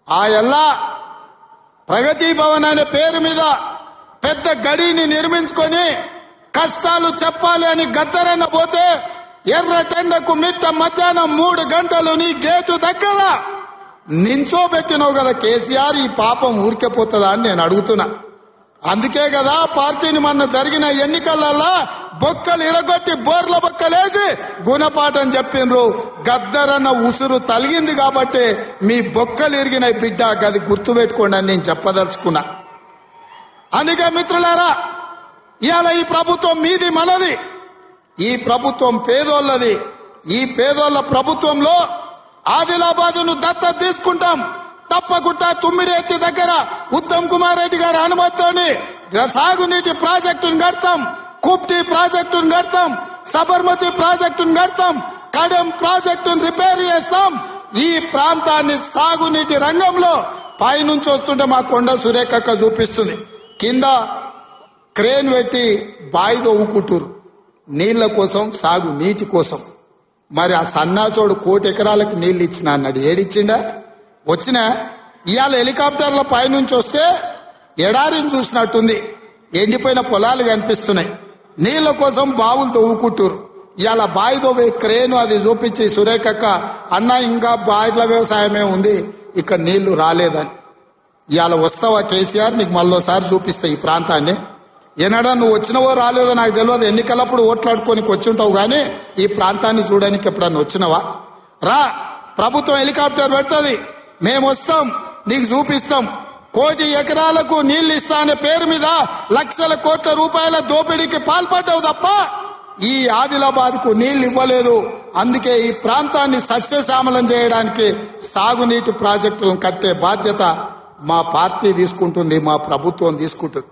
ఆ ఎల్లా ప్రగతి భవన్ అనే పేరు మీద పెద్ద గడిని నిర్మించుకొని కష్టాలు చెప్పాలి అని గద్దరన్న పోతే ఎర్రటెండకు మిట్ట మధ్యాహ్నం 3 గంటలు నీ గేటు దగ్గర నించోబెట్టినావు కదా కేసీఆర్. ఈ పాపం ఊరికెపోతుందా అని నేను అడుగుతున్నా. అందుకే కదా పార్టీని మొన్న జరిగిన ఎన్నికలలో బొక్కలు ఇరగొట్టి బోర్ల బొక్కలేసి గుణపాఠం చెప్పిండ్రు. గద్దరన్న ఉసురు తలిగింది కాబట్టి మీ బొక్కలు ఇరిగిన బిడ్డ గది గుర్తుపెట్టుకోండి అని నేను చెప్పదలుచుకున్నా. అందుకే మిత్రులారా, ఇవాళ ఈ ప్రభుత్వం మీది మనది, ఈ ప్రభుత్వం పేదోళ్ళది. ఈ పేదోళ్ళ ప్రభుత్వంలో ఆదిలాబాదును దత్తత తీసుకుంటాం. తప్పకుండా తుమ్మిడిఎట్టి దగ్గర ఉత్తమ్ కుమార్ రెడ్డి గారి అనుమతితోని సాగునీటి ప్రాజెక్టును కడతాం, కుప్టి ప్రాజెక్టును కడతాం, సబర్మతి ప్రాజెక్టును కడతాం, కడెం ప్రాజెక్టును రిపేర్ చేస్తాం. ఈ ప్రాంతాన్ని సాగునీటి రంగంలో పైనుంచి వస్తుంటే మా కొండ సురేఖక్క చూపిస్తుంది. కింద క్రేన్ పెట్టి బాయి తవ్వుకుంటూరు నీళ్ల కోసం, సాగు నీటి కోసం. మరి ఆ సన్నాసోడు 1 కోటి ఎకరాలకు నీళ్లు ఇచ్చిన అన్నాడు. ఏడిచ్చిండా? వచ్చిన ఇవాళ హెలికాప్టర్ల పైనుంచి వస్తే ఎడారిని చూసినట్టుంది, ఎండిపోయిన పొలాలు కనిపిస్తున్నాయి. నీళ్ల కోసం బావులు తవ్వుకుంటూరు. ఇవాళ బావి తవ్వే క్రేను అది చూపించి సురేఖక్క అన్న ఇంకా బాయిల వ్యవసాయమే ఉంది, ఇక్కడ నీళ్లు రాలేదని. ఇవాళ వస్తావా కేసీఆర్? నీకు మళ్ళోసారి చూపిస్తా ఈ ప్రాంతాన్ని. ఏనాడా నువ్వు వచ్చినవో రాలేదో నాకు తెలియదు, ఎన్నికలప్పుడు ఓట్లాడుకోనికి వచ్చి ఉంటావు కానీ ఈ ప్రాంతాన్ని చూడడానికి ఎప్పుడన్నా వచ్చినవా? రా, ప్రభుత్వం హెలికాప్టర్ పెడుతుంది, మేము వస్తాం, నీకు చూపిస్తాం. 1 కోటి ఎకరాలకు నీళ్లు ఇస్తా అనే పేరు మీద లక్షల కోట్ల రూపాయల దోపిడీకి పాల్పడ్డావు తప్ప ఈ ఆదిలాబాద్ కు నీళ్లు ఇవ్వలేదు. అందుకే ఈ ప్రాంతాన్ని సస్యశ్యామలం చేయడానికి సాగునీటి ప్రాజెక్టులను కట్టే బాధ్యత మా పార్టీ తీసుకుంటుంది, మా ప్రభుత్వం తీసుకుంటుంది.